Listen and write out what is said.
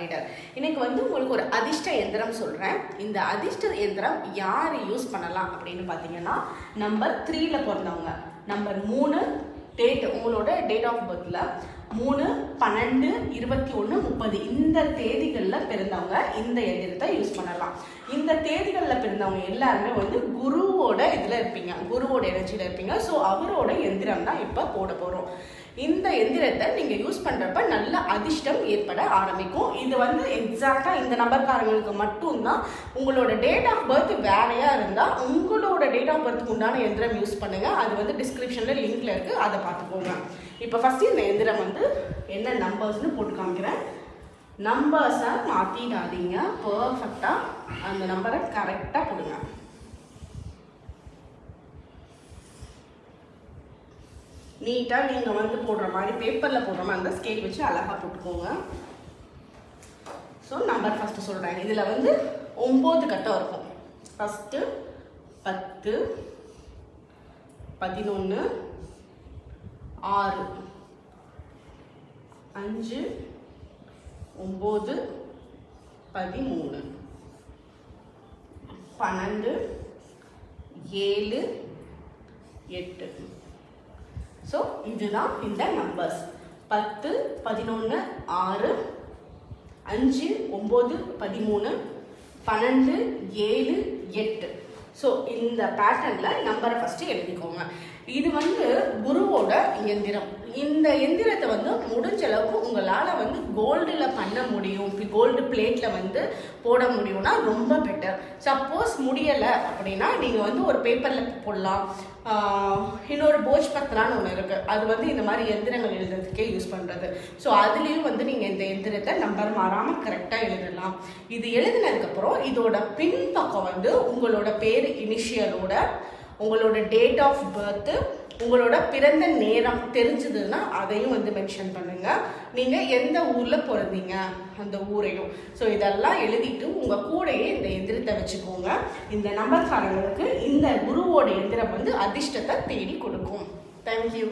Reader. இன்னைக்கு வந்து உங்களுக்கு ஒரு அதிர்ஷ்ட எந்திரம் சொல்கிறேன். இந்த அதிர்ஷ்ட எந்திரம் யார் யூஸ் பண்ணலாம் அப்படின்னு பார்த்தீங்கன்னா, நம்பர் 3ல் பிறந்தவங்க, நம்பர் 3 டேட், உங்களோட டேட் ஆஃப் பர்த்தில் 3, 12, 21, 30 இந்த தேதிகளில் பிறந்தவங்க இந்த எந்திரத்தை யூஸ் பண்ணலாம். இந்த தேதிகளில் பிறந்தவங்க எல்லாருமே வந்து குருவோட இதில் இருப்பீங்க, குருவோட எனர்ஜியில் இருப்பீங்க. ஸோ அவரோட எந்திரம் தான் இப்போ போட போகிறோம். இந்த எந்திரத்தை நீங்கள் யூஸ் பண்ணுறப்ப நல்ல அதிர்ஷ்டம் ஏற்பட ஆரம்பிக்கும். இது வந்து எக்ஸாக்டாக இந்த நம்பர்காரங்களுக்கு மட்டும்தான். உங்களோட டேட் ஆஃப் பர்த் வேறையாக இருந்தால் உங்களோட டேட் ஆஃப் பர்த்துக்கு உண்டான எந்திரம் யூஸ் பண்ணுங்கள். அது வந்து டிஸ்கிரிப்ஷனில் லிங்க்ல இருக்குது, அதை பார்த்துக்கோங்க. இப்போ ஃபஸ்ட்டு இந்த எந்திரம் வந்து என்ன நம்பர்ஸ்னு போட்டு காமிக்கிறேன். நம்பர்ஸை மாற்றிடாதீங்க, பர்ஃபெக்டாக அந்த நம்பரை கரெக்டாக கொடுங்க. நீட்டாக நீங்கள் வந்து போடுற மாதிரி, பேப்பரில் போடுற மாதிரி அந்த ஸ்கேல் வச்சு அழகாக போட்டுக்கோங்க. ஸோ நம்பர் ஃபஸ்ட்டு சொல்கிறேன். இதில் வந்து 9 கட்டம் இருக்கும். ஃபஸ்ட்டு 10, 11, 6, 5, 9, 13, 12, 7, 8. ஸோ இதுதான் இந்த நம்பர்ஸ். 10, 11, 6, 5, 9, 13, 12, 7, 8. ஸோ இந்த பேட்டர்னில் நம்பரை ஃபஸ்ட்டு எழுதிக்கோங்க. இது வந்து குருவோட எந்திரம். இந்த எந்திரத்தை வந்து முடிஞ்ச அளவுக்கு உங்களால் வந்து கோல்டில் பண்ண முடியும், கோல்டு பிளேட்டில் வந்து போட முடியும்னா ரொம்ப பெட்டர். சப்போஸ் முடியலை அப்படின்னா நீங்கள் வந்து ஒரு பேப்பரில் போடலாம். இன்னொரு போஜ் பத்திரான்னு ஒன்று இருக்குது, அது வந்து இந்த மாதிரி எந்திரங்கள் எழுதுறதுக்கே யூஸ் பண்ணுறது. ஸோ அதுலேயும் வந்து நீங்கள் இந்த எந்திரத்தை நம்பர் மாறாமல் கரெக்டாக எழுதலாம். இது எழுதினதுக்கப்புறம் இதோட பின்பக்கம் வந்து உங்களோட பேர் இனிஷியலோட, உங்களோட டேட் ஆஃப் பர்த்து, உங்களோட பிறந்த நேரம் தெரிஞ்சதுன்னா அதையும் வந்து மென்ஷன் பண்ணுங்கள். நீங்கள் எந்த ஊரில் பிறந்தீங்க அந்த ஊரையும். ஸோ இதெல்லாம் எழுதிட்டு உங்கள் கூடையே இந்த எந்திரத்தை வச்சுக்கோங்க. இந்த நம்பர்காரங்களுக்கு இந்த குருவோட எந்திரம் வந்து அதிர்ஷ்டத்தை தேடி கொடுக்கும். தேங்க்யூ.